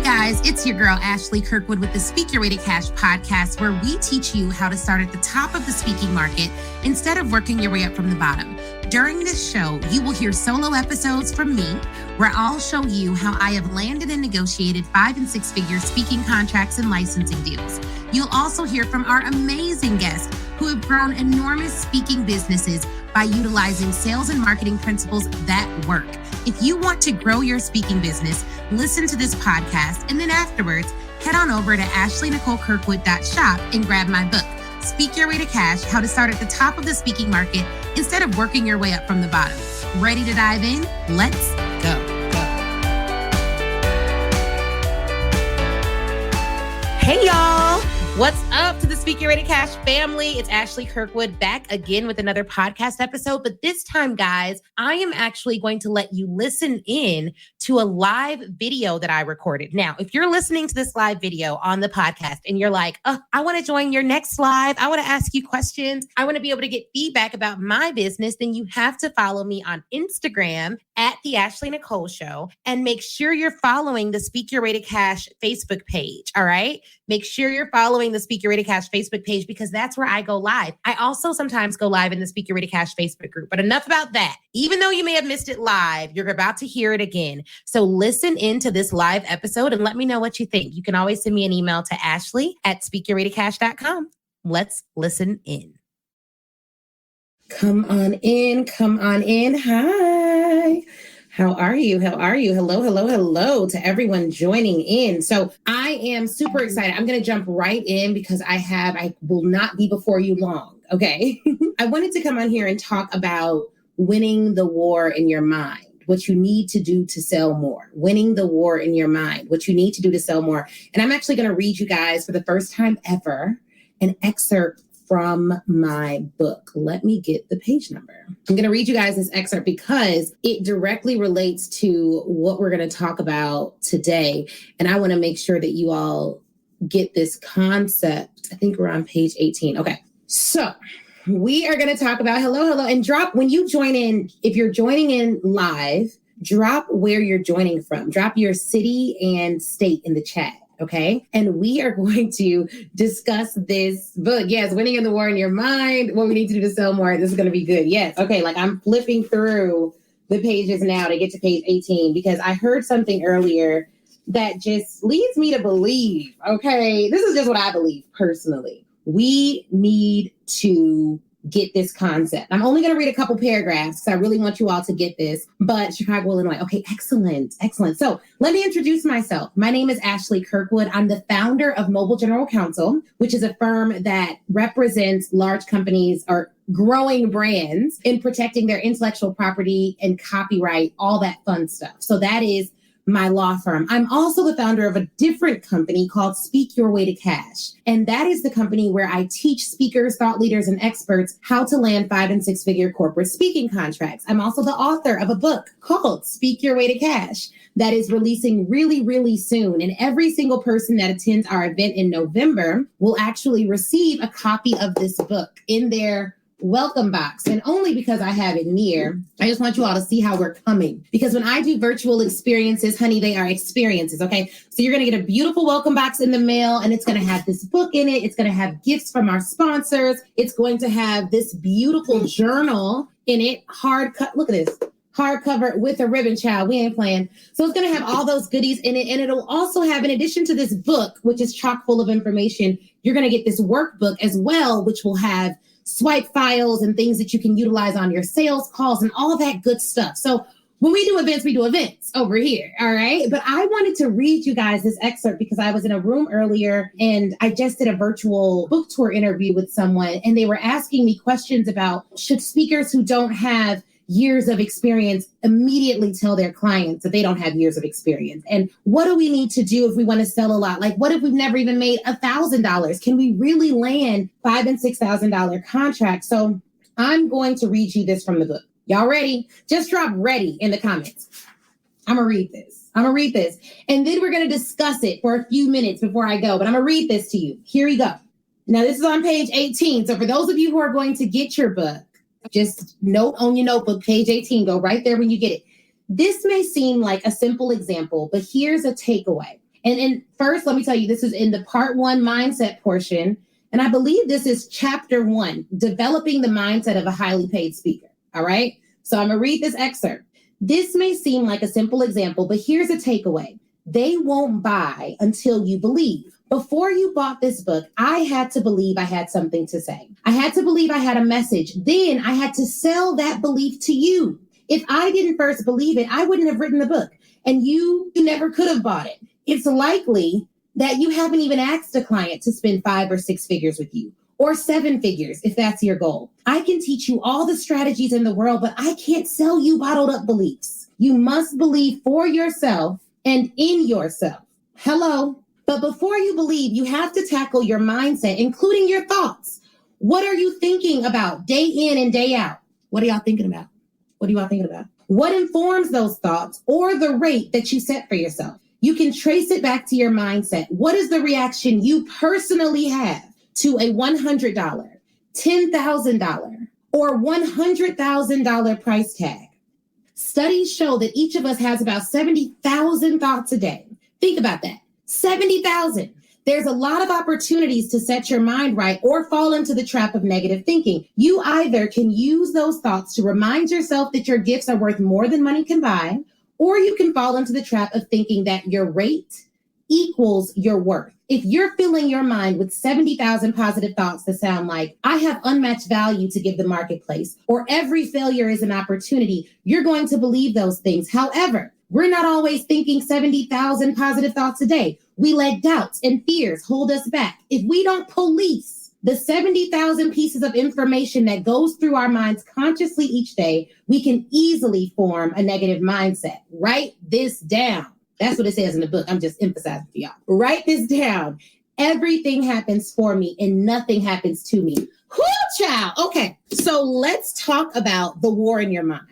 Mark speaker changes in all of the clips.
Speaker 1: Hey guys, it's your girl Ashley Kirkwood with the Speak Your Way to Cash podcast, where we teach you how to start at the top of the speaking market instead of working your way up from the bottom. During this show, you will hear solo episodes from me, where I'll show you how I have landed and negotiated 5- and 6-figure speaking contracts and licensing deals. You'll also hear from our amazing guests who have grown enormous speaking businesses by utilizing sales and marketing principles that work. If you want to grow your speaking business, listen to this podcast, and then afterwards, head on over to ashleynicolekirkwood.shop and grab my book, Speak Your Way to Cash, How to Start at the Top of the Speaking Market instead of working your way up from the bottom. Ready to dive in? Let's go. Hey, y'all. What's up to the Speak Your Way to Cash family? It's Ashley Kirkwood back again with another podcast episode. But this time, guys, I am actually going to let you listen in to a live video that I recorded. Now, if you're listening to this live video on the podcast and you're like, I want to join your next live, I want to ask you questions, I want to be able to get feedback about my business, then you have to follow me on Instagram at the Ashley Nicole Show, and make sure you're following the Speak Your Way to Cash Facebook page. All right. Make sure you're following the Speak Your Way to Cash Facebook page, because that's where I go live. I also sometimes go live in the Speak Your Way to Cash Facebook group, but enough about that. Even though you may have missed it live, you're about to hear it again. So listen into this live episode and let me know what you think. You can always send me an email to ashley@speakyourwaytocash.com. Let's listen in. Come on in. Hi. How are you? Hello to everyone joining in. So I am super excited. I'm going to jump right in because I will not be before you long. Okay. I wanted to come on here and talk about winning the war in your mind, what you need to do to sell more, winning the war in your mind, what you need to do to sell more. And I'm actually going to read you guys for the first time ever an excerpt from my book. Let me get the page number. I'm going to read you guys this excerpt because it directly relates to what we're going to talk about today. And I want to make sure that you all get this concept. I think we're on page 18. Okay. So we are going to talk about hello, and drop when you join in. If you're joining in live, drop where you're joining from. Drop your city and state in the chat. Okay. And we are going to discuss this book. Yes. Winning in the War in Your Mind. What we need to do to sell more. This is going to be good. Yes. Okay. Like I'm flipping through the pages now to get to page 18 because I heard something earlier that just leads me to believe. Okay. This is just what I believe personally. We need to get this concept. I'm only going to read a couple paragraphs because I really want you all to get this, but Chicago, Illinois. Okay, excellent. So let me introduce myself. My name is Ashley Kirkwood. I'm the founder of Mobile General Counsel, which is a firm that represents large companies or growing brands in protecting their intellectual property and copyright, all that fun stuff. So that is my law firm. I'm also the founder of a different company called Speak Your Way to Cash. And that is the company where I teach speakers, thought leaders, and experts how to land 5- and 6-figure corporate speaking contracts. I'm also the author of a book called Speak Your Way to Cash that is releasing really, really soon. And every single person that attends our event in November will actually receive a copy of this book in their welcome box. And only because I have it near, I just want you all to see how we're coming. Because when I do virtual experiences, honey, they are experiences. Okay. So you're going to get a beautiful welcome box in the mail, and it's going to have this book in it. It's going to have gifts from our sponsors. It's going to have this beautiful journal in it. Look at this. Hardcover with a ribbon, child. We ain't playing. So it's going to have all those goodies in it. And it'll also have, in addition to this book, which is chock full of information, you're going to get this workbook as well, which will have swipe files and things that you can utilize on your sales calls and all that good stuff. So when we do events over here. All right. But I wanted to read you guys this excerpt because I was in a room earlier and I just did a virtual book tour interview with someone, and they were asking me questions about should speakers who don't have years of experience immediately tell their clients that they don't have years of experience? And what do we need to do if we want to sell a lot? Like, what if we've never even made $1,000? Can we really land $5,000 and $6,000 contracts? So I'm going to read you this from the book. Y'all ready? Just drop ready in the comments. I'm going to read this. And then we're going to discuss it for a few minutes before I go. But I'm going to read this to you. Here we go. Now, this is on page 18. So for those of you who are going to get your book, just note on your notebook, page 18, go right there when you get it. This may seem like a simple example, but here's a takeaway. And first, let me tell you, this is in the part 1 mindset portion. And I believe this is chapter 1, developing the mindset of a highly paid speaker. All right. So I'm going to read this excerpt. This may seem like a simple example, but here's a takeaway. They won't buy until you believe. Before you bought this book, I had to believe I had something to say. I had to believe I had a message. Then I had to sell that belief to you. If I didn't first believe it, I wouldn't have written the book. And you never could have bought it. It's likely that you haven't even asked a client to spend 5 or 6 figures with you, or 7 figures if that's your goal. I can teach you all the strategies in the world, but I can't sell you bottled up beliefs. You must believe for yourself and in yourself. Hello. But before you believe, you have to tackle your mindset, including your thoughts. What are you thinking about day in and day out? What are y'all thinking about? What are you all thinking about? What informs those thoughts or the rate that you set for yourself? You can trace it back to your mindset. What is the reaction you personally have to a $100, $10,000, or $100,000 price tag? Studies show that each of us has about 70,000 thoughts a day. Think about that. 70,000. There's a lot of opportunities to set your mind right or fall into the trap of negative thinking. You either can use those thoughts to remind yourself that your gifts are worth more than money can buy, or you can fall into the trap of thinking that your rate equals your worth. If you're filling your mind with 70,000 positive thoughts that sound like, I have unmatched value to give the marketplace, or every failure is an opportunity, you're going to believe those things. However, we're not always thinking 70,000 positive thoughts a day. We let doubts and fears hold us back. If we don't police the 70,000 pieces of information that goes through our minds consciously each day, we can easily form a negative mindset. Write this down. That's what it says in the book. I'm just emphasizing for y'all. Write this down. Everything happens for me and nothing happens to me. Whoo, child. Okay, so let's talk about the war in your mind.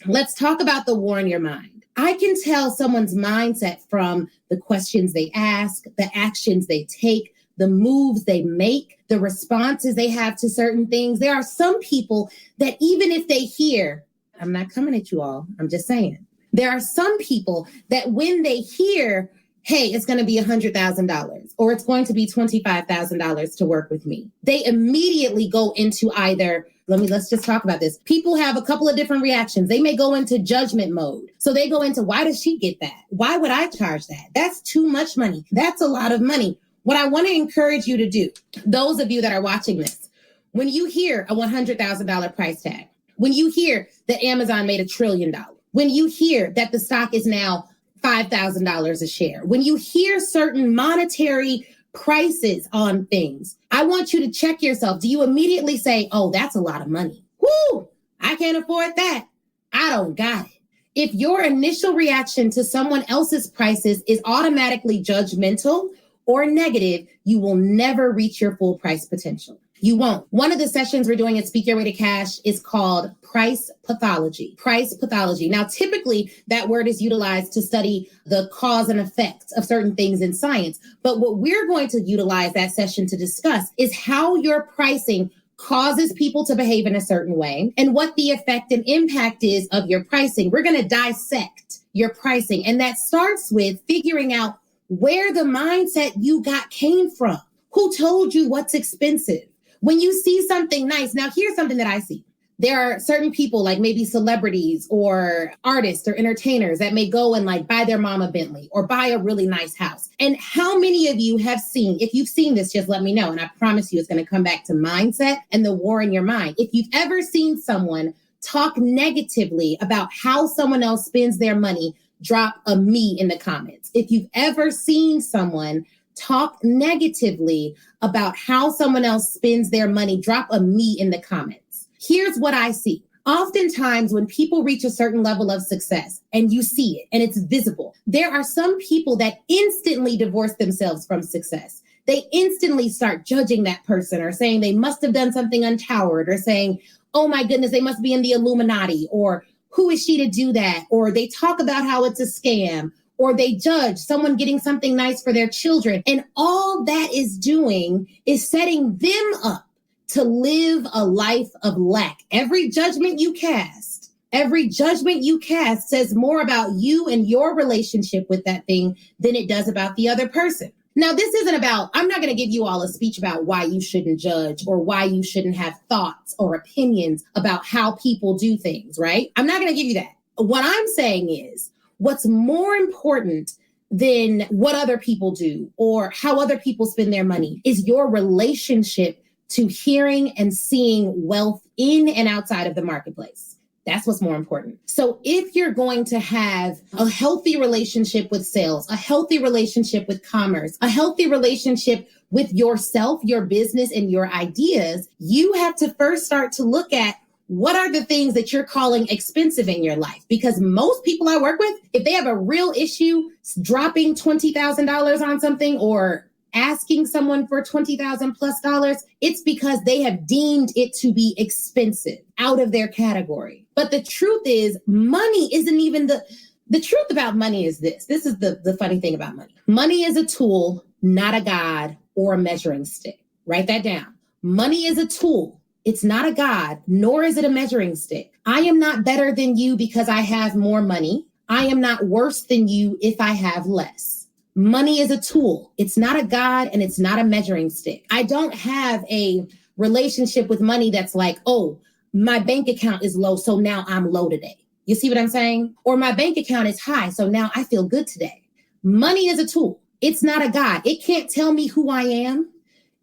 Speaker 1: Let's talk about the war in your mind. I can tell someone's mindset from the questions they ask, the actions they take, the moves they make, the responses they have to certain things. There are some people that even if they hear, I'm not coming at you all, I'm just saying. There are some people that when they hear, hey, it's going to be $100,000 or it's going to be $25,000 to work with me, they immediately go into either, let's just talk about this. People have a couple of different reactions. They may go into judgment mode. So they go into, why does she get that? Why would I charge that? That's too much money. That's a lot of money. What I want to encourage you to do, those of you that are watching this, when you hear a $100,000 price tag, when you hear that Amazon made $1 trillion, when you hear that the stock is now $5,000 a share, when you hear certain monetary prices on things, I want you to check yourself. Do you immediately say, oh, that's a lot of money? Whoo, I can't afford that. I don't got it. If your initial reaction to someone else's prices is automatically judgmental or negative, you will never reach your full price potential. You won't. One of the sessions we're doing at Speak Your Way to Cash is called price pathology. Price pathology. Now, typically that word is utilized to study the cause and effect of certain things in science. But what we're going to utilize that session to discuss is how your pricing causes people to behave in a certain way and what the effect and impact is of your pricing. We're going to dissect your pricing. And that starts with figuring out where the mindset you got came from. Who told you what's expensive? When you see something nice, now here's something that I see. There are certain people like maybe celebrities or artists or entertainers that may go and like buy their mom a Bentley or buy a really nice house. And how many of you have seen, if you've seen this, just let me know. And I promise you it's going to come back to mindset and the war in your mind. If you've ever seen someone talk negatively about how someone else spends their money, drop a me in the comments. If you've ever seen someone talk negatively about how someone else spends their money, drop a me in the comments. Here's what I see. Oftentimes when people reach a certain level of success and you see it and it's visible, there are some people that instantly divorce themselves from success. They instantly start judging that person or saying they must have done something untoward or saying, oh my goodness, they must be in the Illuminati, or who is she to do that? Or they talk about how it's a scam, or they judge someone getting something nice for their children. And all that is doing is setting them up to live a life of lack. Every judgment you cast Every judgment you cast says more about you and your relationship with that thing than it does about the other person. Now, this isn't about, I'm not going to give you all a speech about why you shouldn't judge or why you shouldn't have thoughts or opinions about how people do things, right? I'm not going to give you that. What I'm saying is, what's more important than what other people do or how other people spend their money is your relationship to hearing and seeing wealth in and outside of the marketplace. That's what's more important. So if you're going to have a healthy relationship with sales, a healthy relationship with commerce, a healthy relationship with yourself, your business, and your ideas, you have to first start to look at what are the things that you're calling expensive in your life? Because most people I work with, if they have a real issue dropping $20,000 on something or asking someone for $20,000 plus, it's because they have deemed it to be expensive out of their category. But the truth is, money isn't even the truth about money is this. This is the funny thing about money. Money is a tool, not a god or a measuring stick. Write that down. Money is a tool. It's not a god, nor is it a measuring stick. I am not better than you because I have more money. I am not worse than you if I have less. Money is a tool. It's not a god and it's not a measuring stick. I don't have a relationship with money that's like, oh, my bank account is low, so now I'm low today. You see what I'm saying? Or my bank account is high, so now I feel good today. Money is a tool. It's not a god. It can't tell me who I am.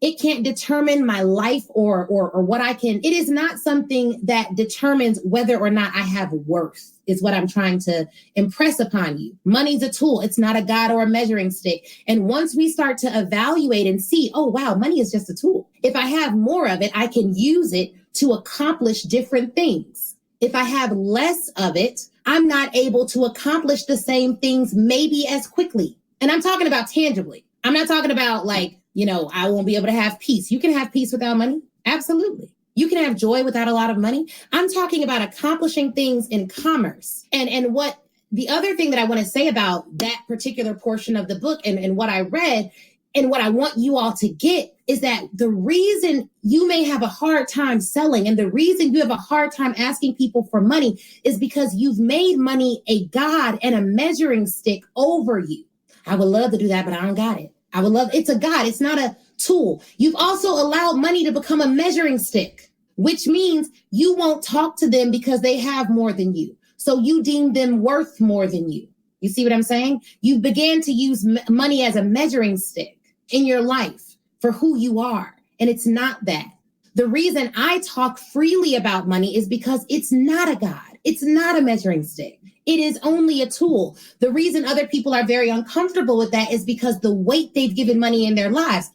Speaker 1: It can't determine my life or what I can. It is not something that determines whether or not I have worth, is what I'm trying to impress upon you. Money's a tool. It's not a god or a measuring stick. And once we start to evaluate and see, oh, wow, money is just a tool. If I have more of it, I can use it to accomplish different things. If I have less of it, I'm not able to accomplish the same things maybe as quickly. And I'm talking about tangibly. I'm not talking about like, I won't be able to have peace. You can have peace without money. Absolutely. You can have joy without a lot of money. I'm talking about accomplishing things in commerce. And what the other thing that I want to say about that particular portion of the book and what I read and what I want you all to get is that the reason you may have a hard time selling and the reason you have a hard time asking people for money is because you've made money a god and a measuring stick over you. I would love to do that, but I don't got it. It's a god. It's not a tool. You've also allowed money to become a measuring stick, which means you won't talk to them because they have more than you. So you deem them worth more than you. You see what I'm saying? You began to use money as a measuring stick in your life for who you are. And it's not that. The reason I talk freely about money is because it's not a god. It's not a measuring stick. It is only a tool. The reason other people are very uncomfortable with that is because the weight they've given money in their lives.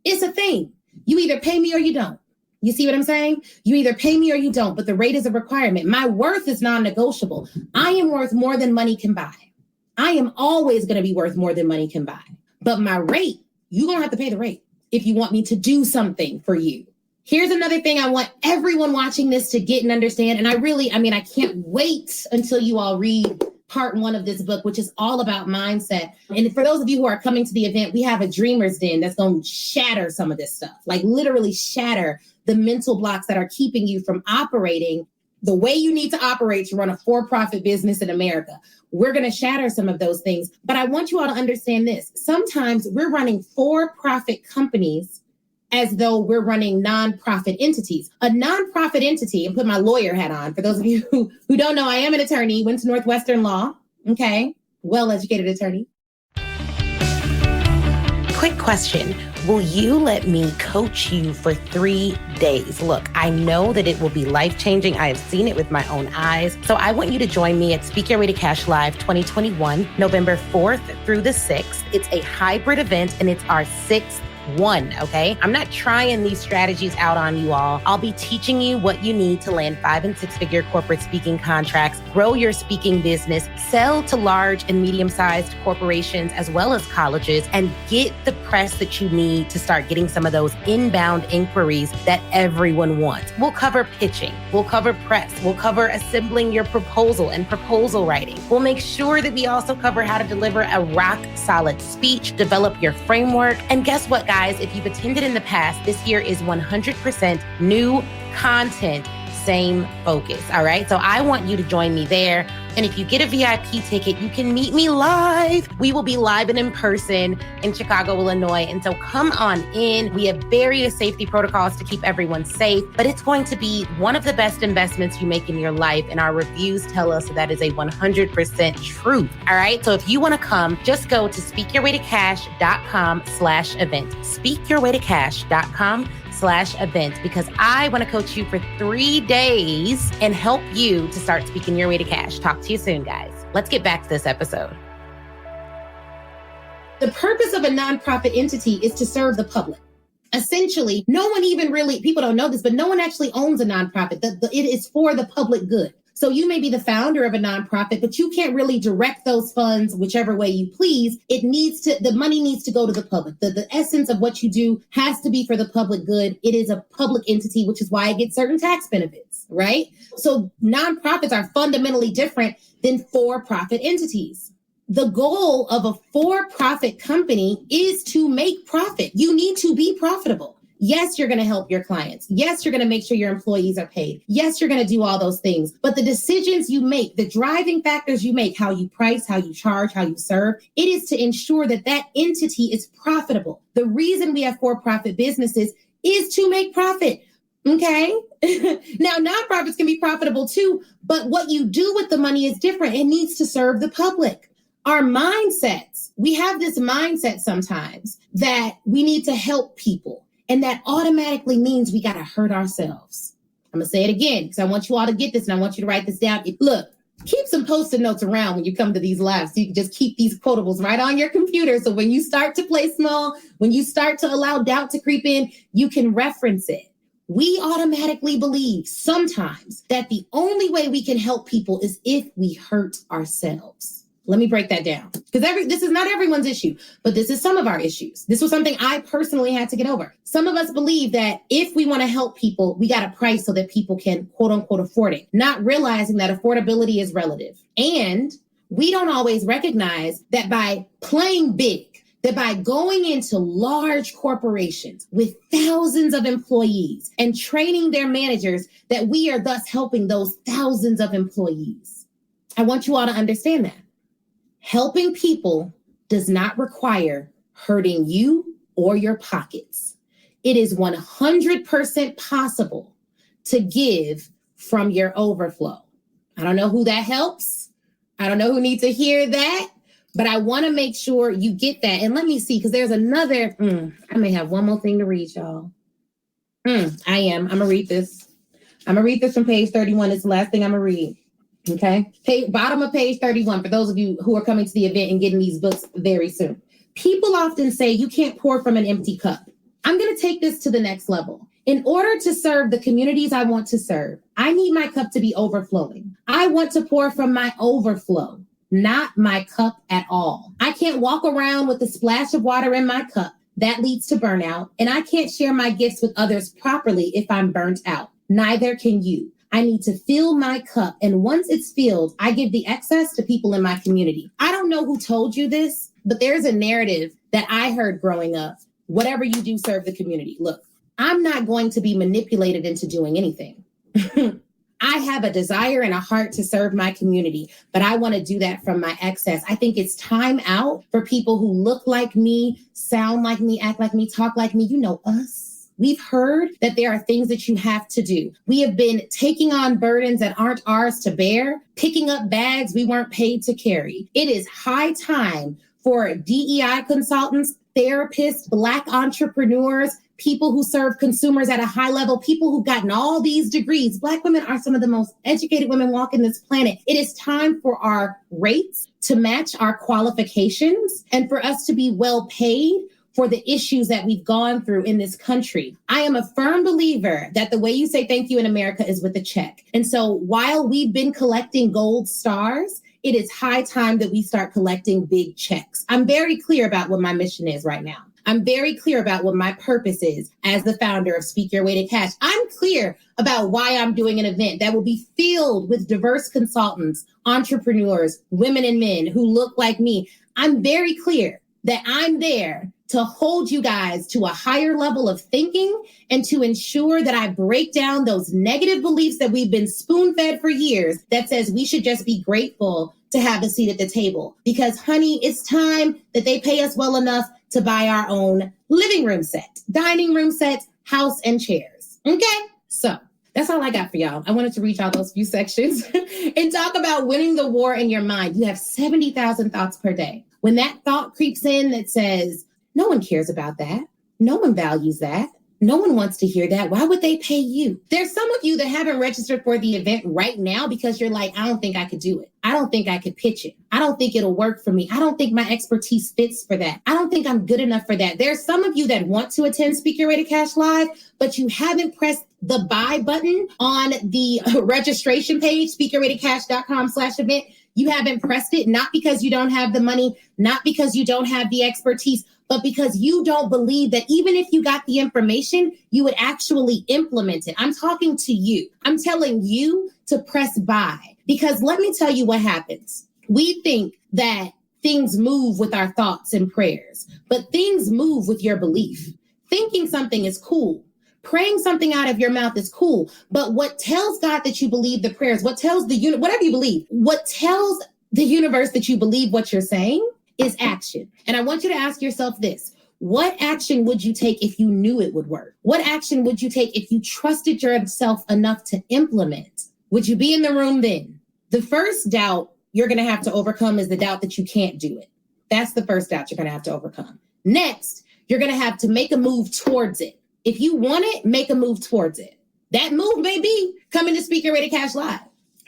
Speaker 1: It's a thing. You either pay me or you don't. You see what I'm saying? You either pay me or you don't, but the rate is a requirement. My worth is non-negotiable. I am worth more than money can buy. I am always going to be worth more than money can buy. But my rate, you're going to have to pay the rate if you want me to do something for you. Here's another thing I want everyone watching this to get and understand. And I can't wait until you all read part 1 of this book, which is all about mindset. And for those of you who are coming to the event, we have a dreamer's den that's going to shatter some of this stuff, like literally shatter the mental blocks that are keeping you from operating the way you need to operate to run a for-profit business in America. We're going to shatter some of those things. But I want you all to understand this. Sometimes we're running for-profit companies as though we're running nonprofit entities. A nonprofit entity, and put my lawyer hat on, for those of you who don't know, I am an attorney, went to Northwestern Law, okay? Well-educated attorney. Quick question. Will you let me coach you for 3 days? Look, I know that it will be life-changing. I have seen it with my own eyes. So I want you to join me at Speak Your Way to Cash Live 2021, November 4th through the 6th. It's a hybrid event and it's our 6th one, okay? I'm not trying these strategies out on you all. I'll be teaching you what you need to land 5- and 6-figure corporate speaking contracts, grow your speaking business, sell to large and medium-sized corporations as well as colleges, and get the press that you need to start getting some of those inbound inquiries that everyone wants. We'll cover pitching. We'll cover press. We'll cover assembling your proposal and proposal writing. We'll make sure that we also cover how to deliver a rock-solid speech, develop your framework, and guess what, guys? If you've attended in the past, this year is 100% new content, same focus. All right. So I want you to join me there. And if you get a VIP ticket, you can meet me live. We will be live and in person in Chicago, Illinois. And so come on in. We have various safety protocols to keep everyone safe, but it's going to be one of the best investments you make in your life. And our reviews tell us that is a 100% truth. All right. So if you want to come, just go to speakyourwaytocash.com/event. Speakyourwaytocash.com/event, because I want to coach you for 3 days and help you to start speaking your way to cash. Talk to you soon, guys. Let's get back to this episode. The purpose of a nonprofit entity is to serve the public. Essentially, no one even really, people don't know this, but no one actually owns a nonprofit. It is for the public good. So you may be the founder of a nonprofit, but you can't really direct those funds whichever way you please. The money needs to go to the public. The essence of what you do has to be for the public good. It is a public entity, which is why it gets certain tax benefits, right? So nonprofits are fundamentally different than for-profit entities. The goal of a for-profit company is to make profit. You need to be profitable. Yes, you're going to help your clients. Yes, you're going to make sure your employees are paid. Yes, you're going to do all those things. But the decisions you make, the driving factors you make, how you price, how you charge, how you serve, it is to ensure that that entity is profitable. The reason we have for-profit businesses is to make profit. Okay. Now, nonprofits can be profitable too, but what you do with the money is different. It needs to serve the public. Our mindsets, we have this mindset sometimes that we need to help people. And that automatically means we got to hurt ourselves. I'm going to say it again because I want you all to get this and I want you to write this down. Look, keep some Post-it notes around when you come to these lives so you can just keep these quotables right on your computer. So when you start to play small, when you start to allow doubt to creep in, you can reference it. We automatically believe sometimes that the only way we can help people is if we hurt ourselves. Let me break that down, because this is not everyone's issue, but this is some of our issues. This was something I personally had to get over. Some of us believe that if we want to help people, we got to price so that people can, quote unquote, afford it, not realizing that affordability is relative. And we don't always recognize that by playing big, that by going into large corporations with thousands of employees and training their managers, that we are thus helping those thousands of employees. I want you all to understand that. Helping people does not require hurting you or your pockets. It is 100% possible to give from your overflow. I don't know who that helps. I don't know who needs to hear that, but I want to make sure you get that. And let me see, because there's another, I may have one more thing to read, y'all. I'm going to read this. I'm going to read this from page 31. It's the last thing I'm going to read. Okay. Bottom of page 31 for those of you who are coming to the event and getting these books very soon. People often say you can't pour from an empty cup. I'm going to take this to the next level. In order to serve the communities I want to serve, I need my cup to be overflowing. I want to pour from my overflow, not my cup at all. I can't walk around with a splash of water in my cup. That leads to burnout. And I can't share my gifts with others properly if I'm burnt out. Neither can you. I need to fill my cup. And once it's filled, I give the excess to people in my community. I don't know who told you this, but there's a narrative that I heard growing up. Whatever you do, serve the community. Look, I'm not going to be manipulated into doing anything. I have a desire and a heart to serve my community, but I want to do that from my excess. I think it's time out for people who look like me, sound like me, act like me, talk like me. You know us. We've heard that there are things that you have to do. We have been taking on burdens that aren't ours to bear, picking up bags we weren't paid to carry. It is high time for DEI consultants, therapists, Black entrepreneurs, people who serve consumers at a high level, people who've gotten all these degrees. Black women are some of the most educated women walking this planet. It is time for our rates to match our qualifications and for us to be well paid for the issues that we've gone through in this country. I am a firm believer that the way you say thank you in America is with a check. And so while we've been collecting gold stars, it is high time that we start collecting big checks. I'm very clear about what my mission is right now. I'm very clear about what my purpose is as the founder of Speak Your Way to Cash. I'm clear about why I'm doing an event that will be filled with diverse consultants, entrepreneurs, women and men who look like me. I'm very clear that I'm there to hold you guys to a higher level of thinking and to ensure that I break down those negative beliefs that we've been spoon-fed for years that says we should just be grateful to have a seat at the table. Because, honey, it's time that they pay us well enough to buy our own living room set, dining room sets, house, and chairs. Okay? So that's all I got for y'all. I wanted to reach out those few sections and talk about winning the war in your mind. You have 70,000 thoughts per day. When that thought creeps in that says, no one cares about that. No one values that. No one wants to hear that. Why would they pay you? There's some of you that haven't registered for the event right now because you're like, I don't think I could do it. I don't think I could pitch it. I don't think it'll work for me. I don't think my expertise fits for that. I don't think I'm good enough for that. There's some of you that want to attend Speak Your Way to Cash Live, but you haven't pressed the buy button on the registration page, speakyourwaytocash.com/event. You haven't pressed it, not because you don't have the money, not because you don't have the expertise, but because you don't believe that even if you got the information, you would actually implement it. I'm talking to you. I'm telling you to press buy, because let me tell you what happens. We think that things move with our thoughts and prayers, but things move with your belief. Thinking something is cool. Praying something out of your mouth is cool. But what tells God that you believe the prayers, what tells whatever you believe, what tells the universe that you believe what you're saying is action. And I want you to ask yourself this. What action would you take if you knew it would work? What action would you take if you trusted yourself enough to implement? Would you be in the room then? The first doubt you're going to have to overcome is the doubt that you can't do it. That's the first doubt you're going to have to overcome. Next, you're going to have to make a move towards it. If you want it, make a move towards it. That move may be coming to Speak Your Way to Cash Live.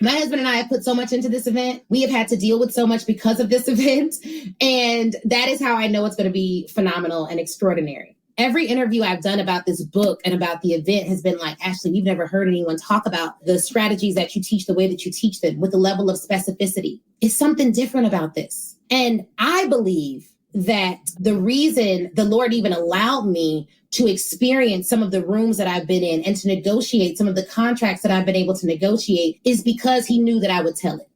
Speaker 1: My husband and I have put so much into this event. We have had to deal with so much because of this event. And that is how I know it's going to be phenomenal and extraordinary. Every interview I've done about this book and about the event has been like, Ashley, we've never heard anyone talk about the strategies that you teach, the way that you teach them with the level of specificity. It's something different about this. And I believe that the reason the Lord even allowed me to experience some of the rooms that I've been in and to negotiate some of the contracts that I've been able to negotiate is because he knew that I would tell it.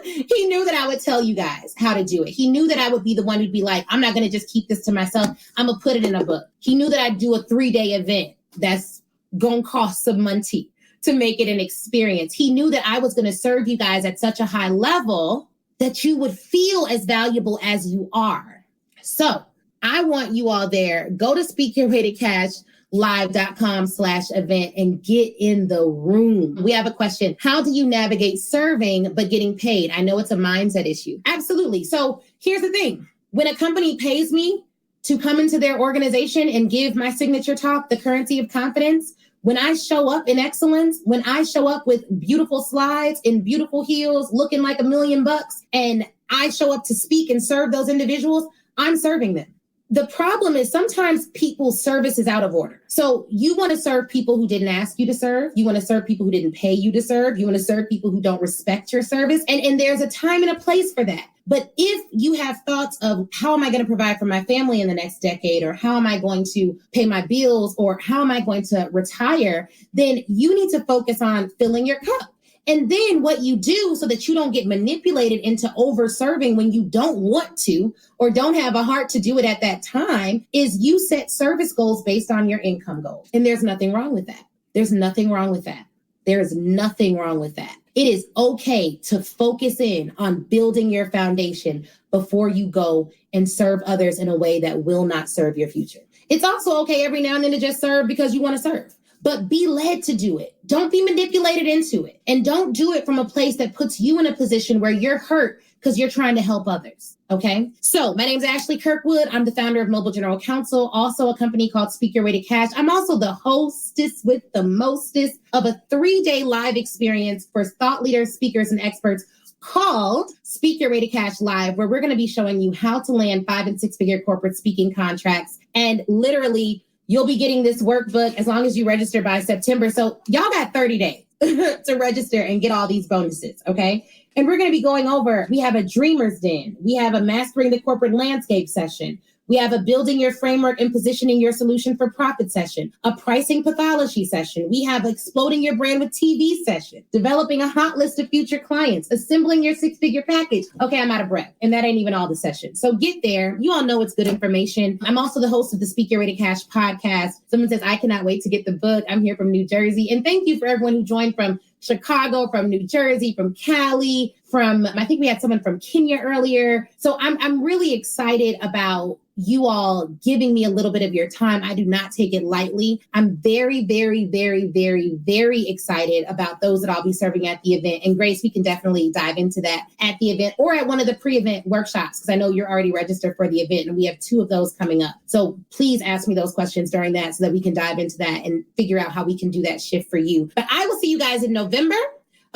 Speaker 1: He knew that I would tell you guys how to do it. He knew that I would be the one who'd be like, I'm not going to just keep this to myself. I'm going to put it in a book. He knew that I'd do a 3-day event that's going to cost some money to make it an experience. He knew that I was going to serve you guys at such a high level that you would feel as valuable as you are. So I want you all there. Go to speakyourwaytocashlive.com/event and get in the room. We have a question. How do you navigate serving but getting paid? I know it's a mindset issue. Absolutely. So here's the thing. When a company pays me to come into their organization and give my signature talk, The Currency of Confidence, when I show up in excellence, when I show up with beautiful slides in beautiful heels, looking like $1 million, and I show up to speak and serve those individuals, I'm serving them. The problem is sometimes people's service is out of order. So you want to serve people who didn't ask you to serve. You want to serve people who didn't pay you to serve. You want to serve people who don't respect your service. And there's a time and a place for that. But if you have thoughts of how am I going to provide for my family in the next decade, or how am I going to pay my bills, or how am I going to retire, then you need to focus on filling your cup. And then what you do so that you don't get manipulated into over serving when you don't want to or don't have a heart to do it at that time is you set service goals based on your income goals. And there's nothing wrong with that. There's nothing wrong with that. There is nothing wrong with that. It is okay to focus in on building your foundation before you go and serve others in a way that will not serve your future. It's also okay every now and then to just serve because you want to serve. But be led to do it. Don't be manipulated into it. And don't do it from a place that puts you in a position where you're hurt because you're trying to help others. Okay? So my name's Ashley Kirkwood. I'm the founder of Mobile General Counsel, also a company called Speak Your Way to Cash. I'm also the hostess with the mostest of a 3-day live experience for thought leaders, speakers, and experts called Speak Your Way to Cash Live, where we're going to be showing you how to land 5- and 6-figure corporate speaking contracts. And literally, you'll be getting this workbook as long as you register by September. So y'all got 30 days to register and get all these bonuses, okay? And we're going to be going over, we have a Dreamer's Den. We have a Mastering the Corporate Landscape session. We have a building your framework and positioning your solution for profit session, a pricing pathology session. We have exploding your brand with TV session, developing a hot list of future clients, assembling your six-figure package. Okay, I'm out of breath. And that ain't even all the sessions. So get there. You all know it's good information. I'm also the host of the Speak Your Way to Cash podcast. Someone says, I cannot wait to get the book. I'm here from New Jersey. And thank you for everyone who joined from Chicago, from New Jersey, from Cali, from, I think we had someone from Kenya earlier. So I'm really excited about you all giving me a little bit of your time. I do not take it lightly. I'm very, very, very, very, very excited about those that I'll be serving at the event. And Grace, we can definitely dive into that at the event or at one of the pre-event workshops, because I know you're already registered for the event and we have 2 of those coming up. So please ask me those questions during that so that we can dive into that and figure out how we can do that shift for you. But I will see you guys in November.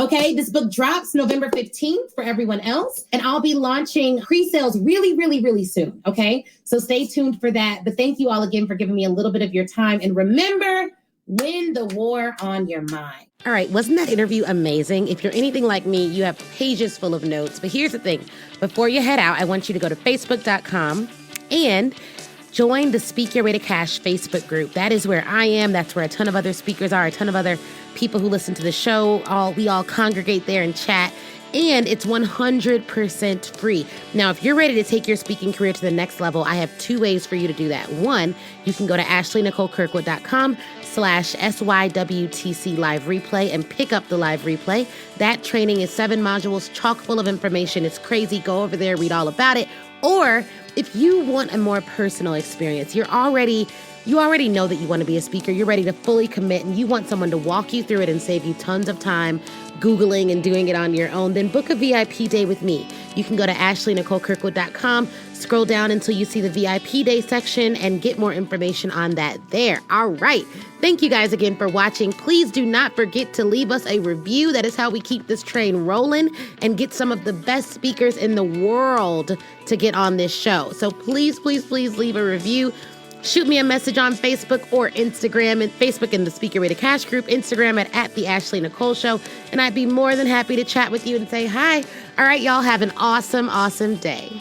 Speaker 1: Okay, this book drops November 15th for everyone else, and I'll be launching pre-sales really, really, really soon, okay? So stay tuned for that. But thank you all again for giving me a little bit of your time. And remember, win the war on your mind.
Speaker 2: All right, wasn't that interview amazing? If you're anything like me, you have pages full of notes. But here's the thing. Before you head out, I want you to go to facebook.com and join the Speak Your Way to Cash Facebook group. That is where I am. That's where a ton of other speakers are, a ton of other people who listen to the show. We all congregate there and chat. And it's 100% free. Now, if you're ready to take your speaking career to the next level, I have 2 ways for you to do that. One, you can go to ashleynicolekirkwood.com/SYWTC live replay and pick up the live replay. That training is 7 modules, chock full of information. It's crazy. Go over there, read all about it. Or if you want a more personal experience, you already know that you want to be a speaker, you're ready to fully commit, and you want someone to walk you through it and save you tons of time Googling and doing it on your own, then book a VIP day with me. You can go to ashleynicolekirkwood.com, scroll down until you see the VIP day section, and get more information on that there. All right. Thank you guys again for watching. Please do not forget to leave us a review. That is how we keep this train rolling and get some of the best speakers in the world to get on this show. So please, please, please leave a review. Shoot me a message on Facebook or Instagram, and Facebook in the Speak Your Way to Cash group, Instagram at the Ashley Nicole Show. And I'd be more than happy to chat with you and say hi. All right, y'all have an awesome, awesome day.